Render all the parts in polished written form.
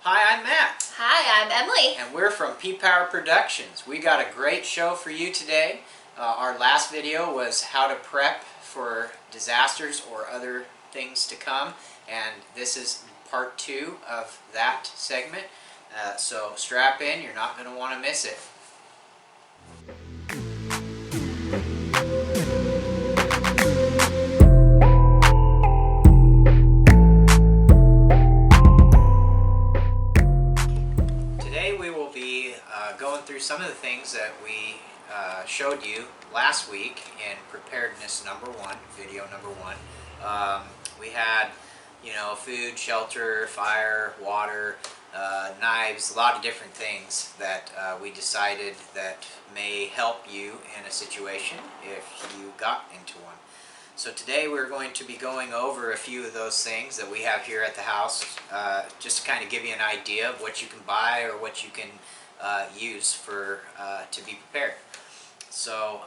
Hi, I'm Matt. Hi, I'm Emily. And we're from Preparedness. We got a great show for you today. Our last video was how to prep for disasters or other things to come. And this is part 2 of that segment. So strap in, you're not going to want to miss it. Going through some of the things that we showed you last week in Preparedness number 1, video number 1. We had, food, shelter, fire, water, knives, a lot of different things that we decided that may help you in a situation if you got into one. So today we're going to be going over a few of those things that we have here at the house, just to kind of give you an idea of what you can buy or what you can use for to be prepared. So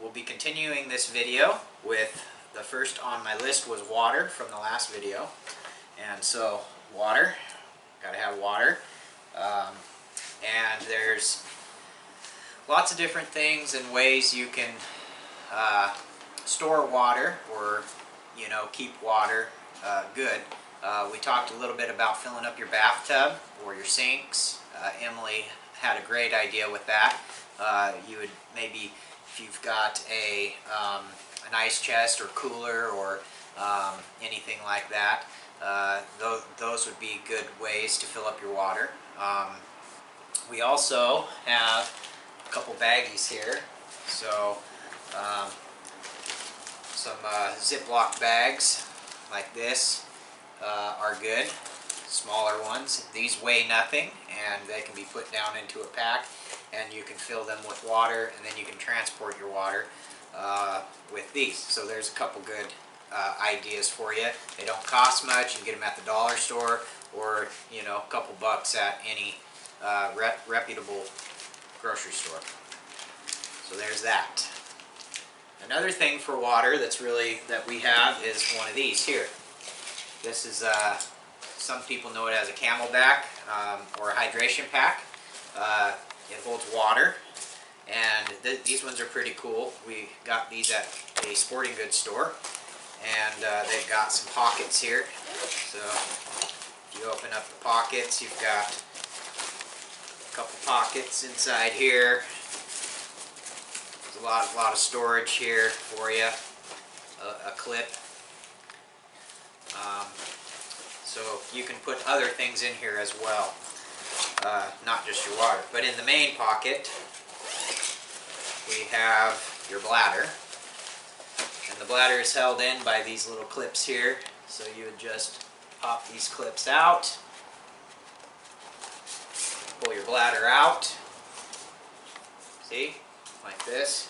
we'll be continuing this video with the first on my list was water from the last video. And so water, gotta have water, and there's lots of different things and ways you can store water or keep water good. We talked a little bit about filling up your bathtub or your sinks. Emily had a great idea with that. You would maybe, if you've got an ice chest or cooler or anything like that, those would be good ways to fill up your water. We also have a couple baggies here. So some ziploc bags like this are good. Smaller ones. These weigh nothing and they can be put down into a pack and you can fill them with water and then you can transport your water with these. So there's a couple good ideas for you. They don't cost much. You can get them at the dollar store or a couple bucks at any reputable grocery store. So there's that. Another thing for water that we have is one of these here. This is some people know it as a camelback or a hydration pack. It holds water, and these ones are pretty cool. We got these at a sporting goods store, and they've got some pockets here. So if you open up the pockets, you've got a couple pockets inside here. There's a lot of storage here for you. A clip. So you can put other things in here as well, not just your water. But in the main pocket, we have your bladder. And the bladder is held in by these little clips here. So you would just pop these clips out, pull your bladder out, see, like this.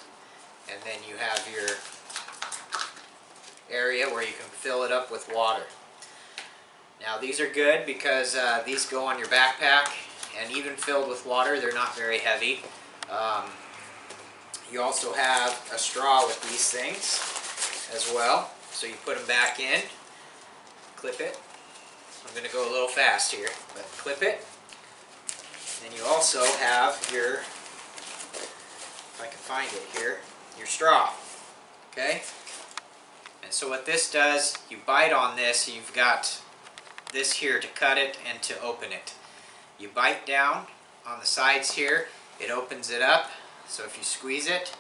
And then you have your area where you can fill it up with water. Now these are good because these go on your backpack, and even filled with water, they're not very heavy. You also have a straw with these things as well. So you put them back in, clip it. I'm going to go a little fast here, but clip it. Then you also have your, if I can find it here, your straw. Okay? And so what this does, you bite on this, you've got this here to cut it and to open it. You bite down on the sides here, it opens it up. So if you squeeze it,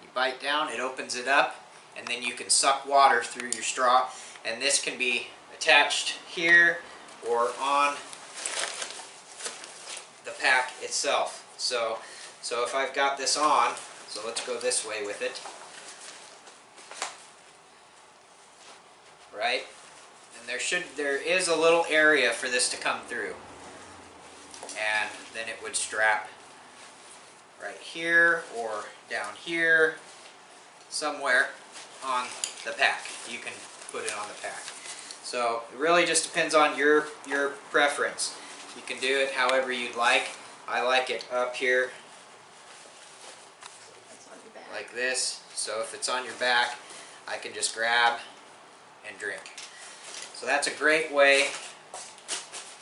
you bite down, it opens it up, and then you can suck water through your straw. And this can be attached here or on the pack itself. So if I've got this on, so let's go this way with it. Right? And there is a little area for this to come through. And then it would strap right here or down here, somewhere on the pack. You can put it on the pack. So it really just depends on your preference. You can do it however you'd like. I like it up here like this. So if it's on your back, I can just grab and drink. So that's a great way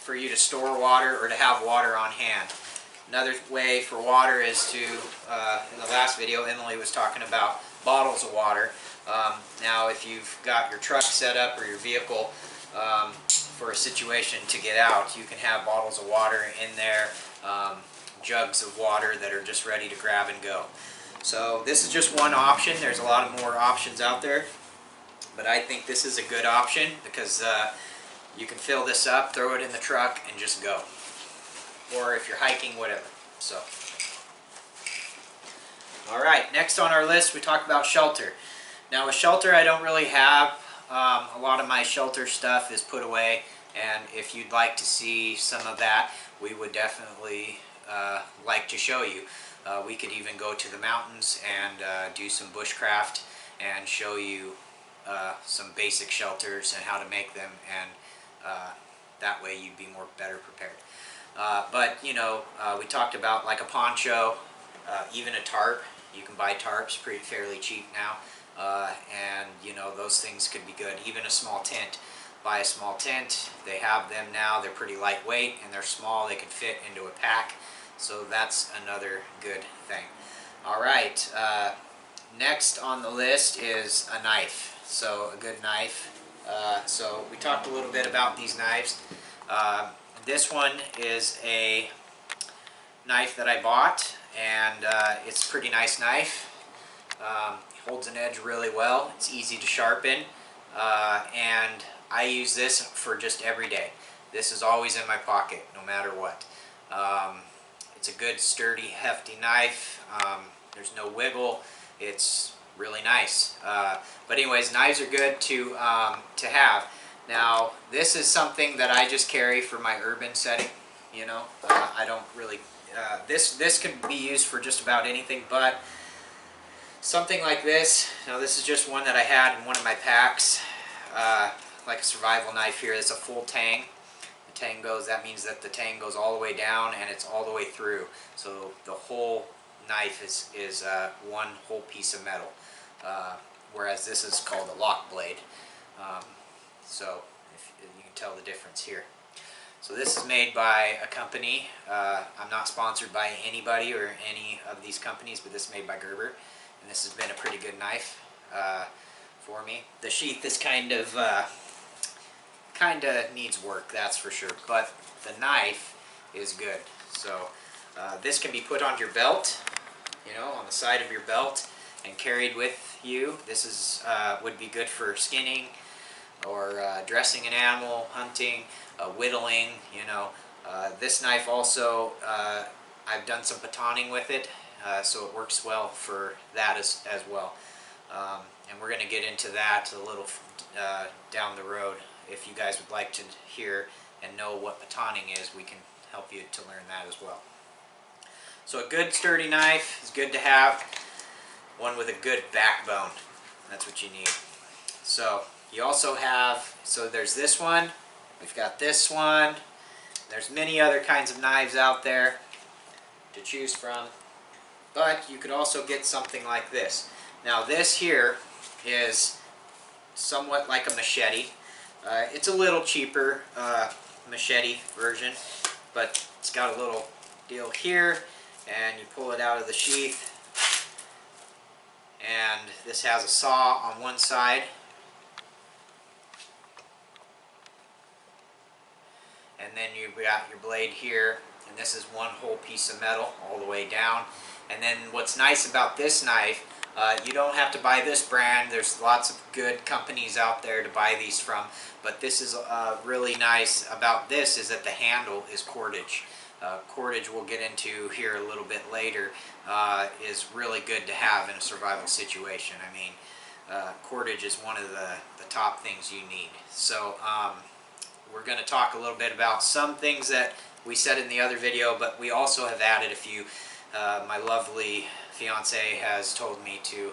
for you to store water or to have water on hand. Another way for water is to, in the last video, Emily was talking about bottles of water. Now, if you've got your truck set up or your vehicle for a situation to get out, you can have bottles of water in there, jugs of water that are just ready to grab and go. So this is just one option. There's a lot of more options out there, but I think this is a good option because you can fill this up, throw it in the truck, and just go. Or if you're hiking, whatever. So, all right, next on our list we talk about shelter. Now with shelter, I don't really have, a lot of my shelter stuff is put away, and if you'd like to see some of that, we would definitely like to show you. We could even go to the mountains and do some bushcraft and show you some basic shelters and how to make them, and that way you'd be better prepared. But you know, we talked about like a poncho, even a tarp. You can buy tarps fairly cheap now, and you know, those things could be good. Even a small tent. Buy a small tent. They have them now. They're pretty lightweight and they're small. They can fit into a pack. So that's another good thing. All right. Next on the list is a knife. So a good knife. So we talked a little bit about these knives. This one is a knife that I bought, and it's a pretty nice knife. Holds an edge really well. It's easy to sharpen, and I use this for just every day. This is always in my pocket, no matter what. It's a good, sturdy, hefty knife. There's no wiggle. It's really nice. But anyways, knives are good to have. Now, this is something that I just carry for my urban setting. You know, I don't really. This can be used for just about anything, but something like this. Now, this is just one that I had in one of my packs, like a survival knife here. It's a full tang. The tang goes. That means that the tang goes all the way down and it's all the way through. So the whole knife is one whole piece of metal, whereas this is called a lock blade. So if you can tell the difference here. So this is made by a company. I'm not sponsored by anybody or any of these companies, but this is made by Gerber, and this has been a pretty good knife for me. The sheath is kind of needs work, that's for sure, but the knife is good. So this can be put on your belt, you know, on the side of your belt, and carried with you. This is would be good for skinning, or dressing an animal, hunting, whittling, you know. This knife also, I've done some batoning with it, so it works well for that as well. And we're going to get into that a little down the road. If you guys would like to hear and know what batoning is, we can help you to learn that as well. So a good sturdy knife is good to have. One with a good backbone. That's what you need. So you also have, so there's this one, we've got this one, there's many other kinds of knives out there to choose from, but you could also get something like this. Now this here is somewhat like a machete. It's a little cheaper machete version, but it's got a little deal here, and you pull it out of the sheath, and this has a saw on one side, and then you've got your blade here, and this is one whole piece of metal all the way down. And then what's nice about this knife, you don't have to buy this brand. There's lots of good companies out there to buy these from, but this is really nice about this is that the handle is cordage. Cordage we'll get into here a little bit later, is really good to have in a survival situation. I mean, cordage is one of the top things you need. So we're going to talk a little bit about some things that we said in the other video, but we also have added a few. My lovely fiance has told me to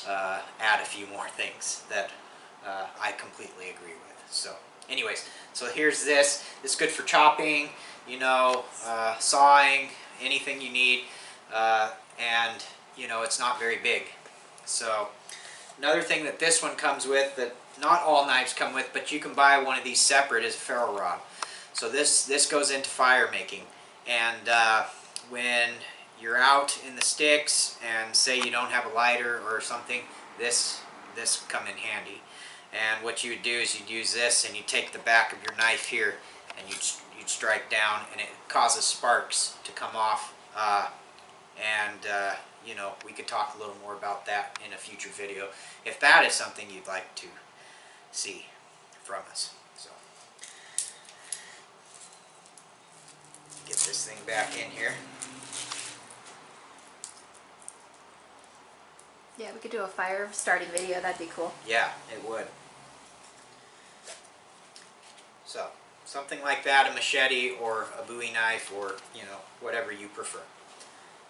add a few more things that I completely agree with. So anyways, so here's this. This is good for chopping, you know, sawing, anything you need, and you know, it's not very big. So another thing that this one comes with, that not all knives come with, but you can buy one of these separate, is a ferro rod. So this goes into fire making. And when you're out in the sticks and say you don't have a lighter or something, this come in handy. And what you would do is you'd use this and you take the back of your knife here and you'd strike down, and it causes sparks to come off. You know, we could talk a little more about that in a future video if that is something you'd like to see from us. So get this thing back in here. Yeah, we could do a fire starting video. That'd be cool. Yeah, it would. So something like that, a machete or a Bowie knife, or you know, whatever you prefer.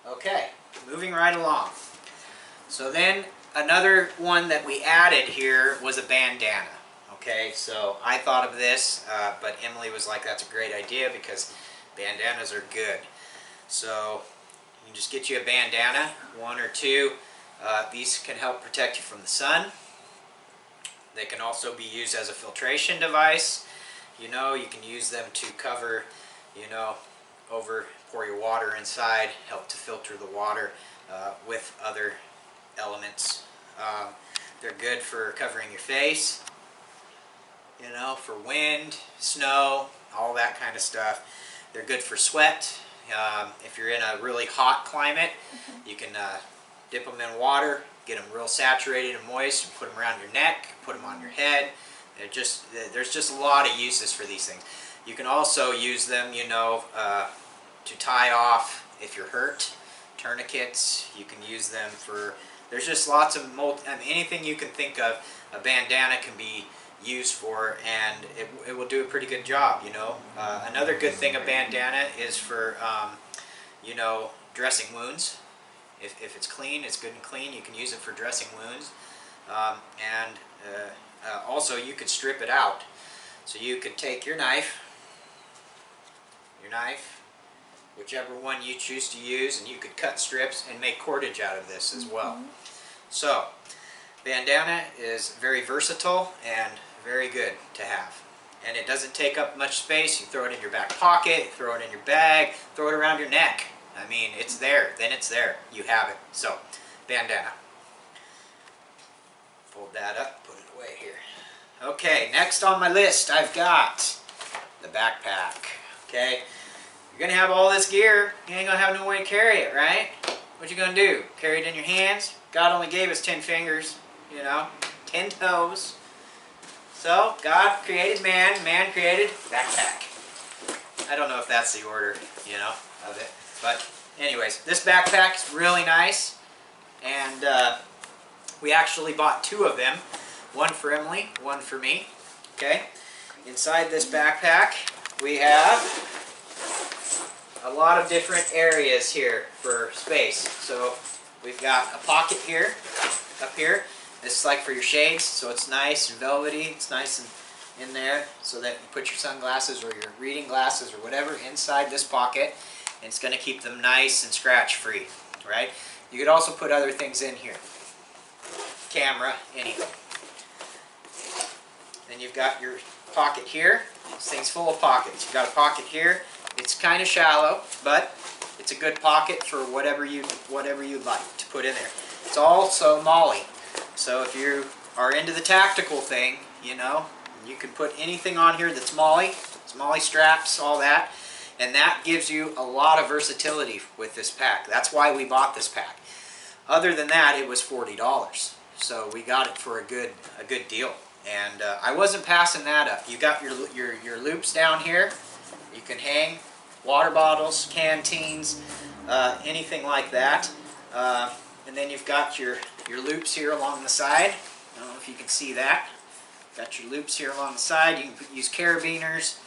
Okay, moving right along. So then another one that we added here was a bandana. Okay, so I thought of this, but Emily was like, that's a great idea because bandanas are good. So you can just get you a bandana, one or two. These can help protect you from the sun. They can also be used as a filtration device. You know, you can use them to cover, you know, pour your water inside, help to filter the water with other elements. They're good for covering your face, you know, for wind, snow, all that kind of stuff. They're good for sweat. If you're in a really hot climate, you can dip them in water, get them real saturated and moist, and put them around your neck, put them on your head. There's just a lot of uses for these things. You can also use them, you know, to tie off if you're hurt. Tourniquets, you can use them for, there's just lots of, anything you can think of, a bandana can be used for, and it will do a pretty good job, you know. Another good thing a bandana is for, you know, dressing wounds. If it's clean, it's good and clean, you can use it for dressing wounds. Also you could strip it out. So you could take your knife, whichever one you choose to use, and you could cut strips and make cordage out of this as well. So bandana is very versatile and very good to have. And it doesn't take up much space. You throw it in your back pocket, throw it in your bag, throw it around your neck. I mean, it's there, then it's there. You have it. So, bandana. Fold that up, put it away here. Okay, next on my list, I've got the backpack. Okay, you're going to have all this gear. You ain't going to have no way to carry it, right? What you going to do? Carry it in your hands? God only gave us 10 fingers, you know, 10 toes. So, God created man, man created backpack. I don't know if that's the order, you know, of it. But anyways, this backpack is really nice, and we actually bought two of them, one for Emily, one for me. Okay, inside this backpack we have a lot of different areas here for space. So we've got a pocket here, up here. This is like for your shades, so it's nice and velvety. It's nice and in there, so that you put your sunglasses or your reading glasses or whatever inside this pocket. And it's going to keep them nice and scratch free, right? You could also put other things in here. Camera, anything. Then you've got your pocket here. This thing's full of pockets. You've got a pocket here. It's kind of shallow, but it's a good pocket for whatever you'd like to put in there. It's also MOLLE. So if you are into the tactical thing, you know, you can put anything on here that's MOLLE. It's MOLLE straps, all that. And that gives you a lot of versatility with this pack. That's why we bought this pack. Other than that, it was $40. So we got it for a good deal. And I wasn't passing that up. You got your loops down here. You can hang water bottles, canteens, anything like that. And then you've got your loops here along the side. I don't know if you can see that. Got your loops here along the side. You can use carabiners.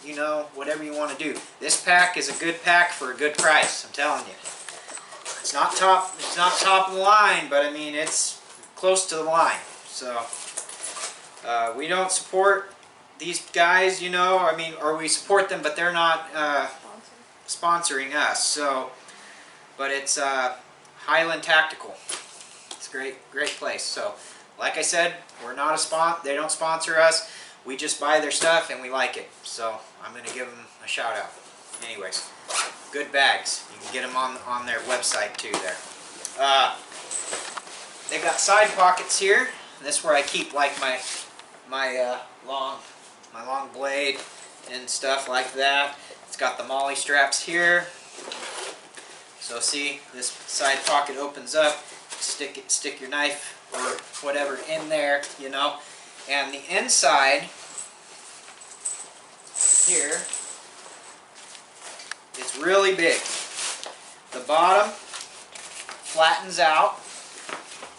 You know, whatever you want to do. This pack is a good pack for a good price, I'm telling you. It's not top of the line, but I mean, it's close to the line. So, we don't support these guys, you know, I mean, or we support them, but they're not sponsoring us. So, but it's Highland Tactical. It's a great place. So, like I said, we're not they don't sponsor us. we just buy their stuff and we like it. So I'm going to give them a shout out. Anyways, good bags. You can get them on their website too there. They've got side pockets here. And this is where I keep like my long blade and stuff like that. It's got the molly straps here. So see, this side pocket opens up. Stick your knife or whatever in there, you know. And the inside here is really big. The bottom flattens out.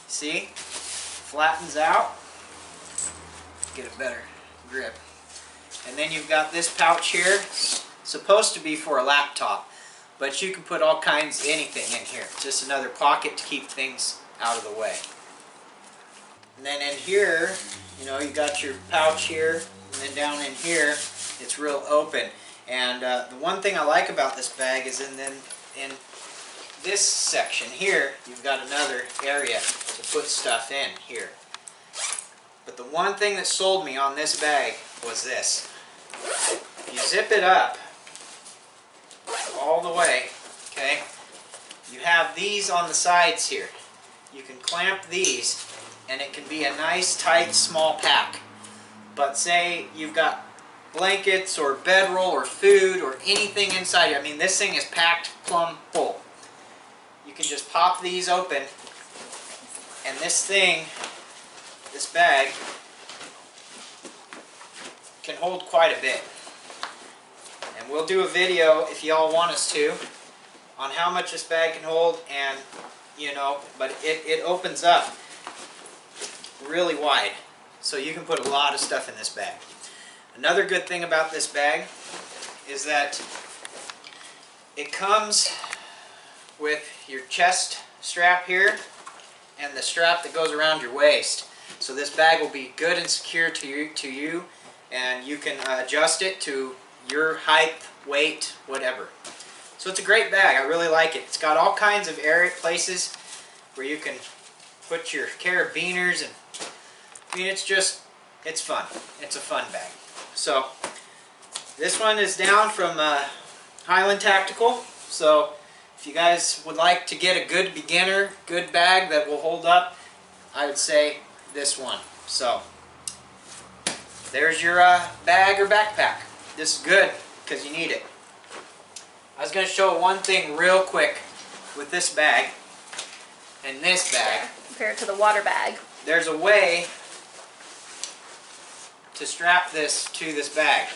See? Flattens out. Get a better grip. And then you've got this pouch here. Supposed to be for a laptop, but you can put all kinds, anything in here. Just another pocket to keep things out of the way. And then in here, you know, you got your pouch here, and then down in here, it's real open. And the one thing I like about this bag is in this section here, you've got another area to put stuff in here. But the one thing that sold me on this bag was this. You zip it up all the way, okay? You have these on the sides here. You can clamp these, and it can be a nice, tight, small pack. But say you've got blankets or bedroll or food or anything inside. I mean, this thing is packed plumb full. You can just pop these open, and this thing, this bag, can hold quite a bit. And we'll do a video, if y'all want us to, on how much this bag can hold, and you know, but it opens up really wide, so you can put a lot of stuff in this bag. Another good thing about this bag is that it comes with your chest strap here and the strap that goes around your waist. So this bag will be good and secure to you, and you can adjust it to your height, weight, whatever. So it's a great bag. I really like it. It's got all kinds of places where you can put your carabiners, and I mean, it's fun. It's a fun bag. So this one is down from Highland Tactical. So if you guys would like to get a good beginner, good bag that will hold up, I would say this one. So there's your bag or backpack. This is good because you need it. I was going to show one thing real quick with this bag and this bag. Compared to the water bag. There's a way to strap this to this bag.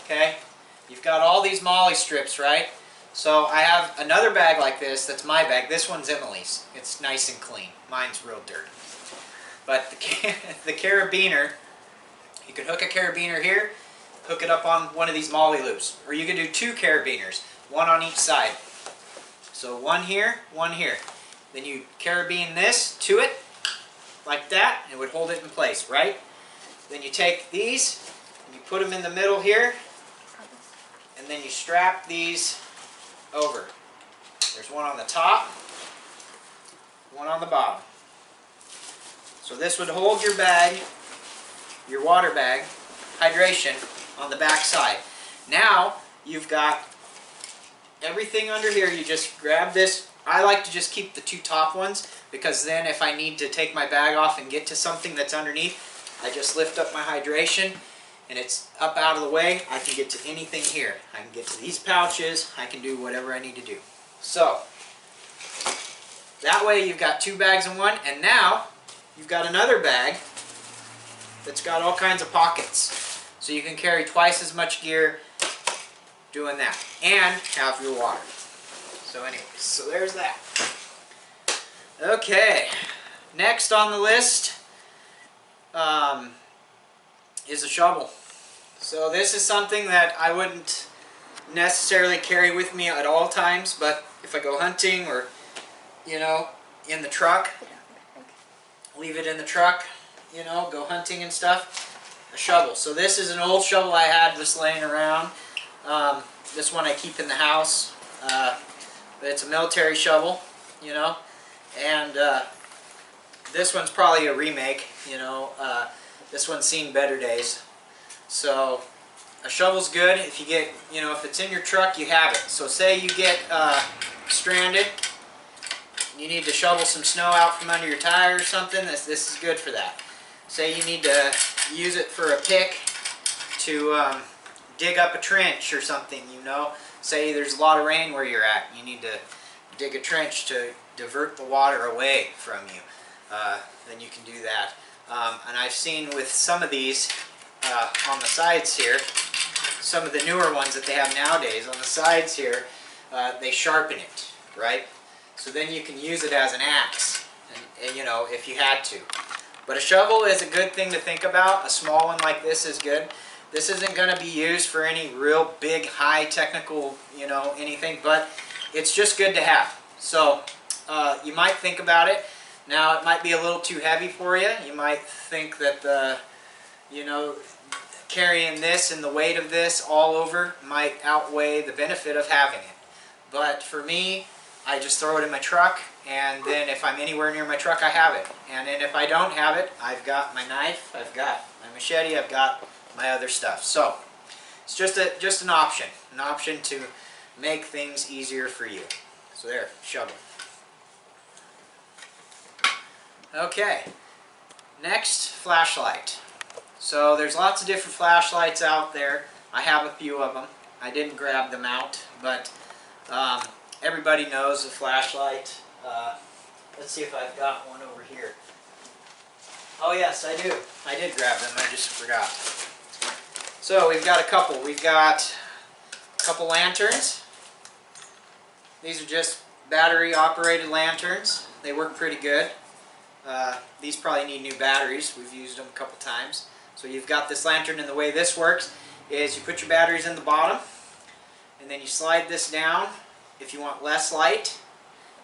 Okay? You've got all these molly strips, right? So I have another bag like this. That's my bag. This one's Emily's. It's nice and clean. Mine's real dirty. But the carabiner, you can hook a carabiner here, hook it up on one of these molly loops. Or you can do two carabiners, one on each side. So one here, one here. Then you carabine this to it, like that, and it would hold it in place, right? Then you take these, and you put them in the middle here, and then you strap these over. There's one on the top, one on the bottom. So this would hold your bag, your water bag, hydration, on the back side. Now you've got everything under here. You just grab this. I like to just keep the two top ones, because then if I need to take my bag off and get to something that's underneath, I just lift up my hydration and it's up out of the way. I can get to anything here. I can get to these pouches. I can do whatever I need to do. So that way you've got two bags in one, and now you've got another bag that's got all kinds of pockets. So you can carry twice as much gear doing that, and have your water. So anyways, so there's that. Okay, next on the list is a shovel. So this is something that I wouldn't necessarily carry with me at all times, but if I go hunting or, you know, in the truck, leave it in the truck, you know, go hunting and stuff. A shovel. So this is an old shovel I had just laying around. This one I keep in the house, but it's a military shovel, you know, and this one's probably a remake, you know. This one's seen better days. So a shovel's good if you get, you know, if it's in your truck, you have it. So say you get stranded, you need to shovel some snow out from under your tire or something, this is good for that. Say you need to use it for a pick to dig up a trench or something, you know. Say there's a lot of rain where you're at, you need to dig a trench to divert the water away from you. Then you can do that. And I've seen with some of these on the sides here, some of the newer ones that they have nowadays, on the sides here, they sharpen it, right? So then you can use it as an axe, and you know, if you had to. But a shovel is a good thing to think about. A small one like this is good. This isn't going to be used for any real big, high technical, you know, anything, but it's just good to have. So you might think about it. Now, it might be a little too heavy for you. You might think that you know, carrying this and the weight of this all over might outweigh the benefit of having it. But for me, I just throw it in my truck, and then if I'm anywhere near my truck, I have it. And then if I don't have it, I've got my knife, I've got my machete, I've got my other stuff. So it's just an option to make things easier for you. So there, shovel. Okay, next, flashlight. So there's lots of different flashlights out there. I have a few of them. I didn't grab them out, but everybody knows a flashlight. Let's see if I've got one over here. Oh yes, I do. I did grab them, I just forgot. So we've got a couple. We've got a couple lanterns. These are just battery operated lanterns. They work pretty good. These probably need new batteries. We've used them a couple times. So you've got this lantern, and the way this works is you put your batteries in the bottom, and then you slide this down. If you want less light,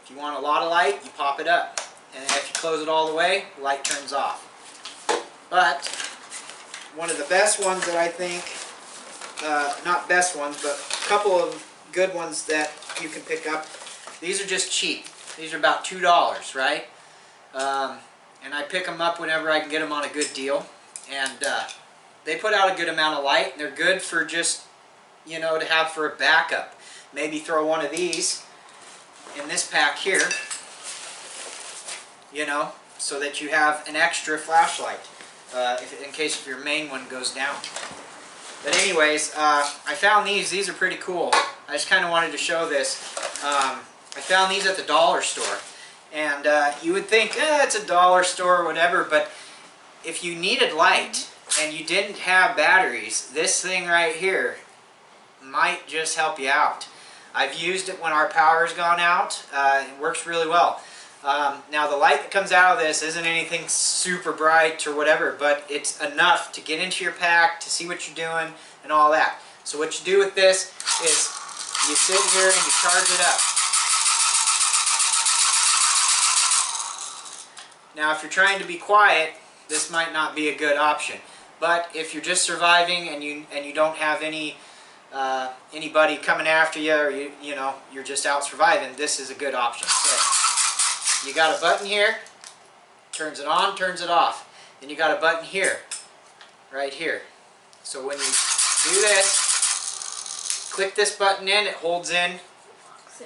if you want a lot of light, you pop it up. And if you close it all the way, the light turns off. But one of the best ones that I think, not best ones, but a couple of good ones that you can pick up, these are just cheap. These are about $2, right? And I pick them up whenever I can get them on a good deal. And they put out a good amount of light. They're good for just, you know, to have for a backup. Maybe throw one of these in this pack here, you know, so that you have an extra flashlight in case if your main one goes down. But anyways, I found these. These are pretty cool. I just kind of wanted to show this. I found these at the dollar store. And you would think, it's a dollar store or whatever, but if you needed light and you didn't have batteries, this thing right here might just help you out. I've used it when our power's gone out. It works really well. Now the light that comes out of this isn't anything super bright or whatever, but it's enough to get into your pack, to see what you're doing, and all that. So what you do with this is you sit here and you charge it up. Now if you're trying to be quiet, this might not be a good option. But if you're just surviving and you don't have anybody coming after you, or you know, you're just out surviving, this is a good option. So you got a button here, turns it on, turns it off. Then you got a button here, right here. So when you do this, click this button in, it holds in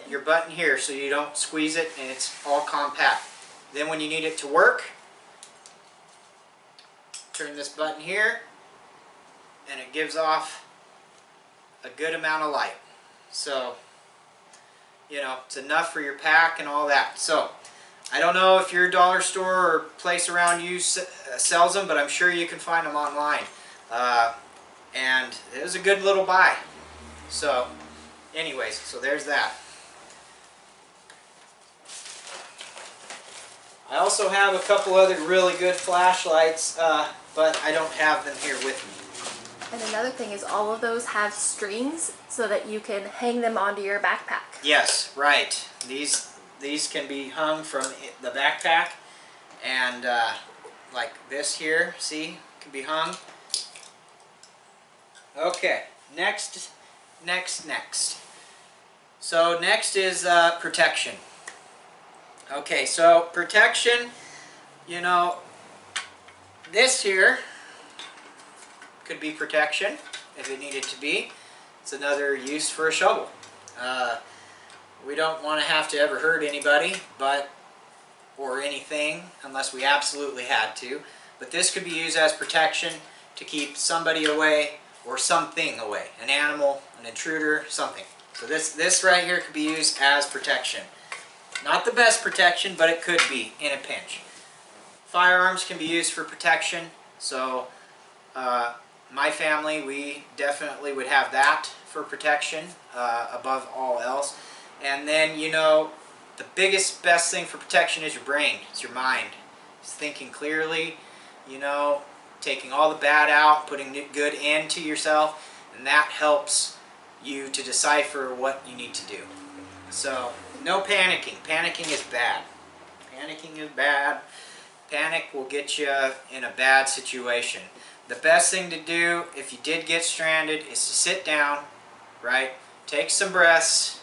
your button here so you don't squeeze it, and it's all compact. Then when you need it to work, turn this button here, and it gives off a good amount of light. So, you know, it's enough for your pack and all that. So, I don't know if your dollar store or place around you sells them, but I'm sure you can find them online. And it was a good little buy. So, anyways, so there's that. I also have a couple other really good flashlights, but I don't have them here with me. And another thing is all of those have strings so that you can hang them onto your backpack. Yes, right. These can be hung from the backpack, and like this here, see, can be hung. Okay, next. So next is protection. Okay, so protection, you know, this here, could be protection if it needed to be. It's another use for a shovel. We don't want to have to ever hurt anybody or anything unless we absolutely had to. But this could be used as protection to keep somebody away or something away. An animal, an intruder, something. So this right here could be used as protection. Not the best protection, but it could be in a pinch. Firearms can be used for protection. So my family, we definitely would have that for protection above all else. And then, you know, the best thing for protection is your brain. It's your mind. It's thinking clearly, you know, taking all the bad out, putting good into yourself, and that helps you to decipher what you need to do. So, no panicking. Panicking is bad. Panicking is bad. Panic will get you in a bad situation. The best thing to do if you did get stranded is to sit down, right? Take some breaths,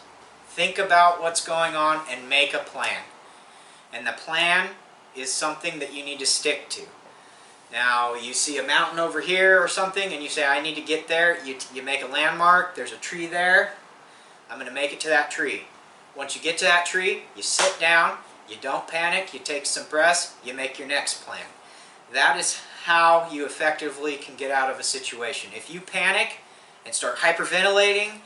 think about what's going on, and make a plan. And the plan is something that you need to stick to. Now, you see a mountain over here or something, and you say, I need to get there. You make a landmark. There's a tree there. I'm going to make it to that tree. Once you get to that tree, you sit down, you don't panic, you take some breaths, you make your next plan. That is how you effectively can get out of a situation. If you panic and start hyperventilating,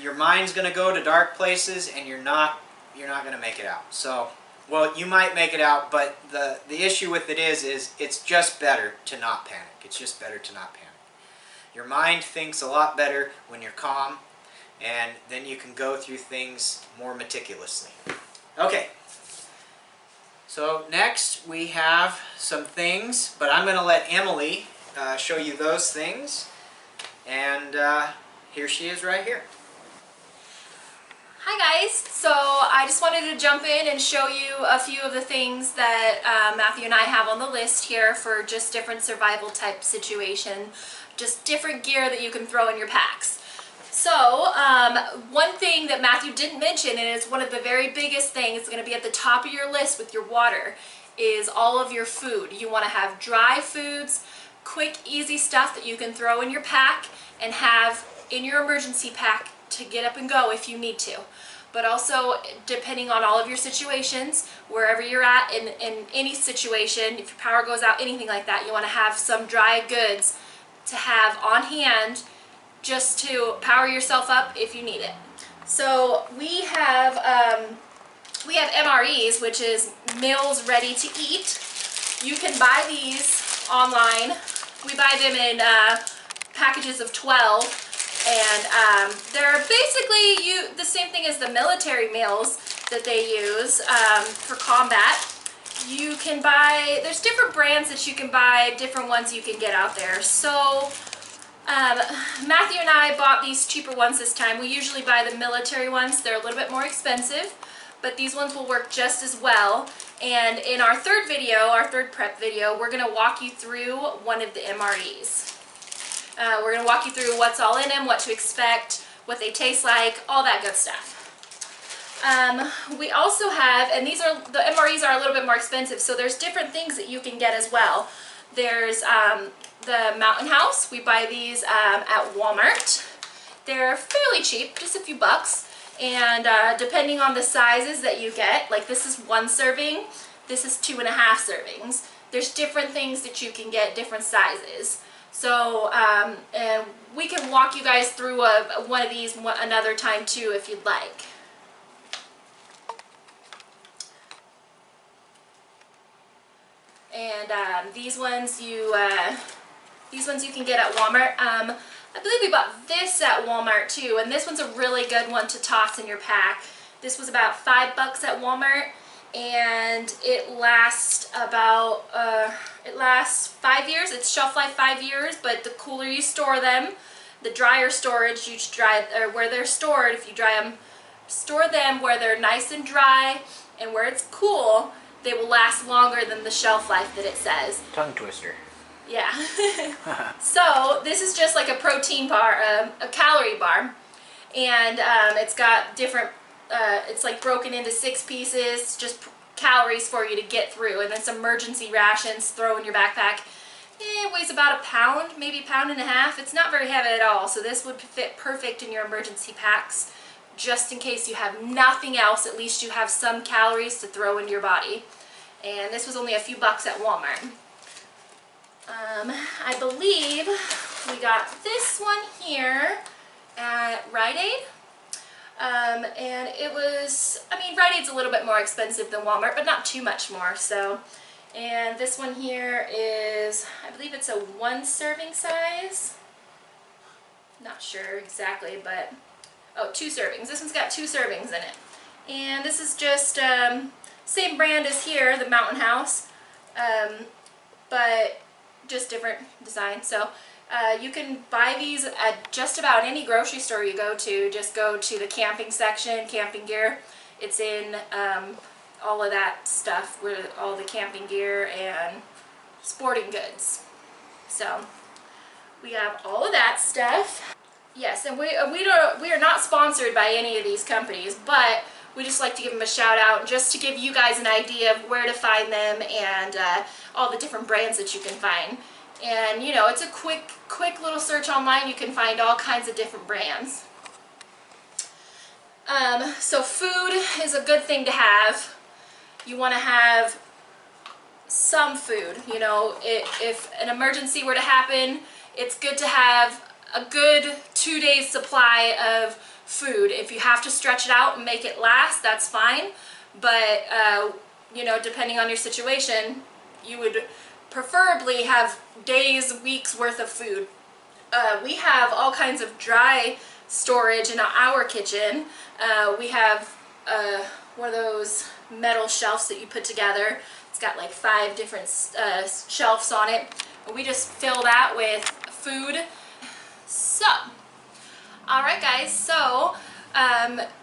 your mind's going to go to dark places and you're not going to make it out. So, well, you might make it out, but the issue with it is it's just better to not panic. It's just better to not panic. Your mind thinks a lot better when you're calm, and then you can go through things more meticulously. Okay. So next we have some things, but I'm going to let Emily show you those things. And here she is right here. Hi guys, so I just wanted to jump in and show you a few of the things that Matthew and I have on the list here for just different survival type situation, just different gear that you can throw in your packs. So one thing that Matthew didn't mention, and is one of the very biggest things, it's going to be at the top of your list with your water, is all of your food. You want to have dry foods, quick easy stuff that you can throw in your pack and have in your emergency pack to get up and go if you need to. But also, depending on all of your situations, wherever you're at in any situation, if your power goes out, anything like that, you want to have some dry goods to have on hand just to power yourself up if you need it. So we have MREs, which is meals ready to eat. You can buy these online. We buy them in packages of 12. And they're basically the same thing as the military meals that they use for combat. You can buy, there's different brands that you can buy, different ones you can get out there. So Matthew and I bought these cheaper ones this time. We usually buy the military ones. They're a little bit more expensive, but these ones will work just as well. And in our third video, our third prep video, we're going to walk you through one of the MREs. We're going to walk you through what's all in them, what to expect, what they taste like, all that good stuff. We also have, and the MREs are a little bit more expensive, so there's different things that you can get as well. There's the Mountain House. We buy these at Walmart. They're fairly cheap, just a few bucks. And depending on the sizes that you get, like this is 1 serving, this is 2.5 servings. There's different things that you can get, different sizes. So, and we can walk you guys through one of these another time too if you'd like. And these ones you can get at Walmart. I believe we bought this at Walmart too, and this one's a really good one to toss in your pack. This was about $5 at Walmart, and it lasts about it lasts 5 years. It's shelf life 5 years, but the cooler you store them, the drier storage you or where they're stored, if you store them where they're nice and dry and where it's cool, they will last longer than the shelf life that it says. Tongue twister. Yeah. So this is just like a protein bar, a calorie bar, and it's got different, it's like broken into 6 pieces, just calories for you to get through, and then some emergency rations throw in your backpack. It weighs about a pound, maybe a pound and a half. It's not very heavy at all, so this would fit perfect in your emergency packs. Just in case you have nothing else, at least you have some calories to throw into your body. And this was only a few bucks at Walmart. I believe we got this one here at Rite Aid. And it was, I mean, Rite Aid's a little bit more expensive than Walmart, but not too much more. So, and this one here is, I believe it's a 1 serving size. Not sure exactly, but, oh, 2 servings. This one's got 2 servings in it. And this is just, same brand as here, the Mountain House, but just different design. So you can buy these at just about any grocery store you go to. Just go to the camping section, camping gear. It's in all of that stuff, with all the camping gear and sporting goods. So we have all of that stuff. Yes, and we are not sponsored by any of these companies, but we just like to give them a shout out just to give you guys an idea of where to find them and all the different brands that you can find. And you know, it's a quick little search online. You can find all kinds of different brands. So food is a good thing to have. You want to have some food. You know, if an emergency were to happen, it's good to have a good 2 days supply of food. If you have to stretch it out and make it last, that's fine. But you know, depending on your situation, you would preferably have days, weeks worth of food. We have all kinds of dry storage in our kitchen. We have one of those metal shelves that you put together. It's got like 5 different shelves on it. We just fill that with food. So, alright guys, so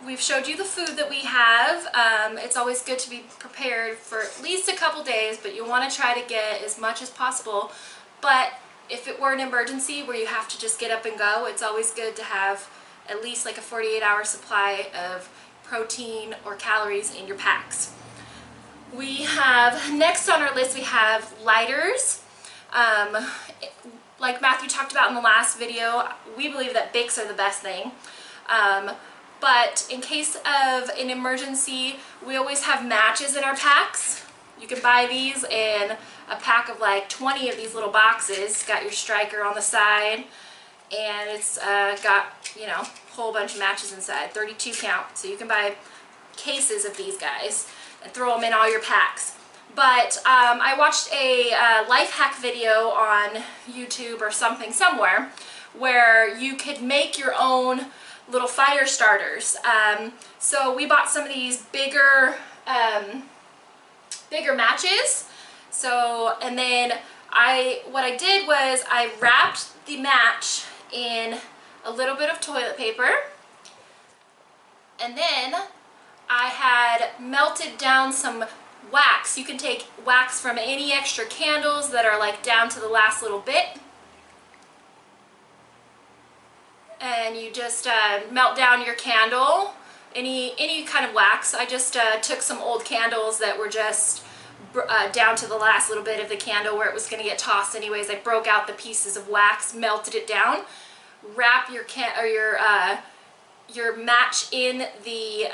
we've showed you the food that we have. It's always good to be prepared for at least a couple days, but you want to try to get as much as possible. But if it were an emergency where you have to just get up and go, it's always good to have at least like a 48-hour supply of protein or calories in your packs. We have, next on our list, we have lighters. Like Matthew talked about in the last video, we believe that Bics are the best thing. But in case of an emergency, we always have matches in our packs. You can buy these in a pack of like 20 of these little boxes. It's got your striker on the side, and it's got, you know, a whole bunch of matches inside, 32 count. So you can buy cases of these guys and throw them in all your packs. But I watched a life hack video on YouTube or something somewhere where you could make your own little fire starters. So we bought some of these bigger matches. So, and then what I did was I wrapped the match in a little bit of toilet paper, and then I had melted down some wax. You can take wax from any extra candles that are like down to the last little bit, and you just melt down your candle, any kind of wax. I just took some old candles that were just down to the last little bit of the candle where it was going to get tossed anyways. I broke out the pieces of wax, melted it down, wrap your match in the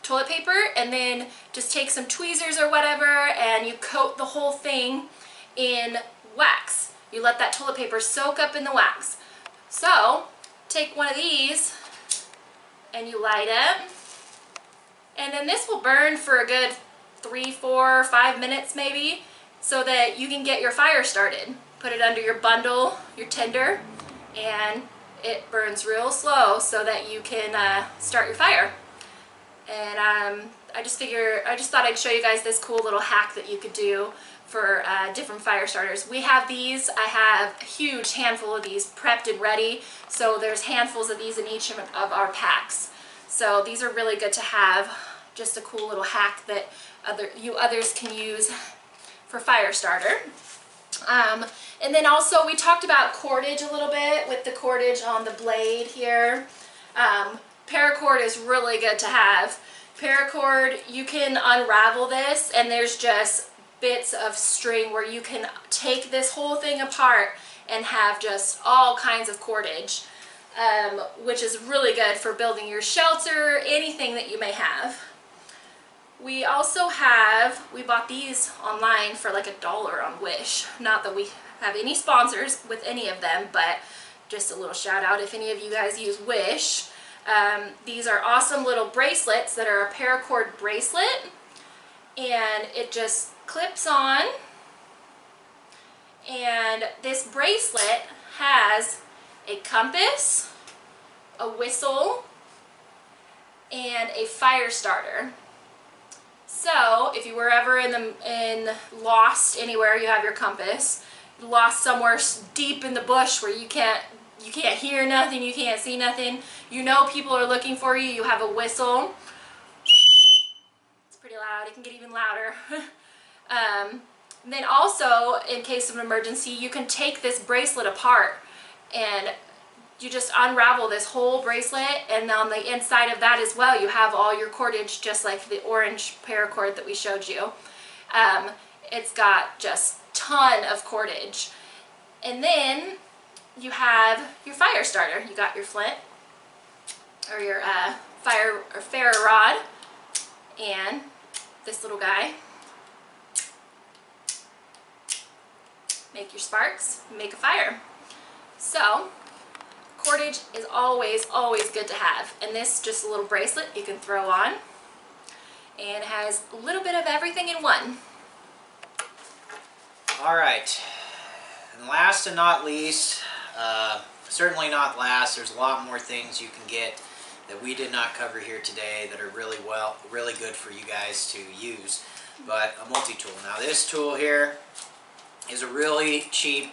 toilet paper, and then just take some tweezers or whatever and you coat the whole thing in wax. You let that toilet paper soak up in the wax. So take one of these and you light it, and then this will burn for a good 3, 4, 5 minutes maybe, so that you can get your fire started. Put it under your bundle, your tinder, and it burns real slow so that you can start your fire. And I just thought I'd show you guys this cool little hack that you could do for different fire starters. We have these. I have a huge handful of these prepped and ready, so there's handfuls of these in each of our packs. So these are really good to have. Just a cool little hack that others can use for fire starter. And then also we talked about cordage a little bit with the cordage on the blade here. Paracord is really good to have. Paracord, you can unravel this and there's just bits of string where you can take this whole thing apart and have just all kinds of cordage, which is really good for building your shelter, anything that you may have. We also we bought these online for like $1 on Wish. Not that we have any sponsors with any of them, but just a little shout out if any of you guys use Wish. These are awesome little bracelets that are a paracord bracelet, and it just clips on, and this bracelet has a compass, a whistle, and a fire starter. So if you were ever lost anywhere, you have your compass, lost somewhere deep in the bush where you can't hear nothing, you can't see nothing, you know people are looking for you, you have a whistle. It's pretty loud, it can get even louder. Then also, in case of an emergency, you can take this bracelet apart and you just unravel this whole bracelet, and on the inside of that as well you have all your cordage, just like the orange paracord that we showed you. It's got just a ton of cordage. And then you have your fire starter. You got your flint or your ferro rod and this little guy. Make your sparks, make a fire. So cordage is always good to have, and this just a little bracelet you can throw on, and it has a little bit of everything in one. Alright, and last and not least, certainly not last, there's a lot more things you can get that we did not cover here today that are really good for you guys to use, but a multi-tool. Now this tool here is a really cheap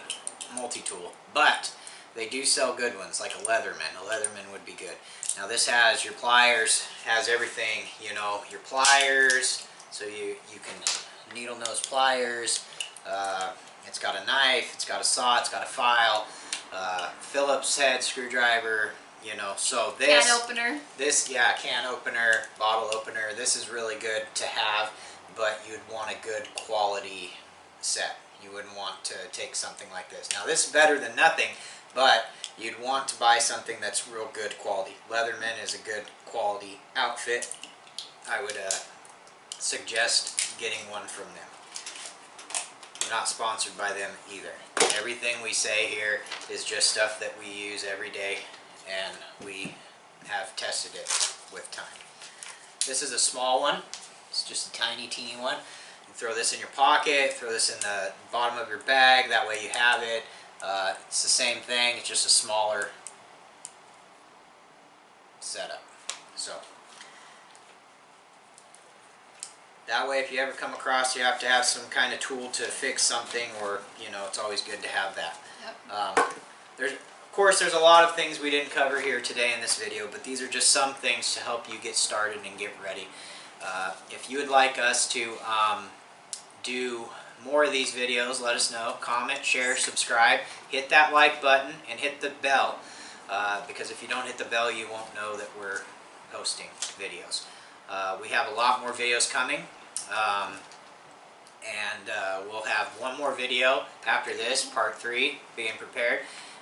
multi-tool, but they do sell good ones, like a Leatherman. A Leatherman would be good. Now this has your pliers, has everything, you know, your pliers, so you can needle nose pliers. It's got a knife, it's got a saw, it's got a file, Phillips head screwdriver, you know. So this can opener. Can opener, bottle opener. This is really good to have, but you'd want a good quality set. You wouldn't want to take something like this. Now this is better than nothing, but you'd want to buy something that's real good quality. Leatherman is a good quality outfit. I would suggest getting one from them. We're not sponsored by them either. Everything we say here is just stuff that we use every day, and we have tested it with time. This is a small one. It's just a tiny, teeny one. You throw this in your pocket, throw this in the bottom of your bag, that way you have it. It's the same thing, it's just a smaller setup. So that way if you ever come across you have to have some kind of tool to fix something, or you know, it's always good to have that. Yep. Of course there's a lot of things we didn't cover here today in this video, but these are just some things to help you get started and get ready. If you would like us to do more of these videos, let us know. Comment, share, subscribe, hit that like button, and hit the bell, because if you don't hit the bell you won't know that we're posting videos. We have a lot more videos coming, and we'll have one more video after this, part 3, being prepared,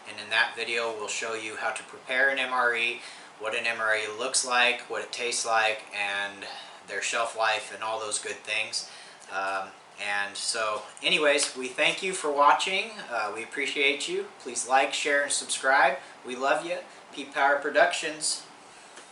and in that video we'll show you how to prepare an MRE, what an MRE looks like, what it tastes like, and their shelf life and all those good things. And so anyways, we thank you for watching. We appreciate you. Please like, share, and subscribe. We love you. P Power Productions.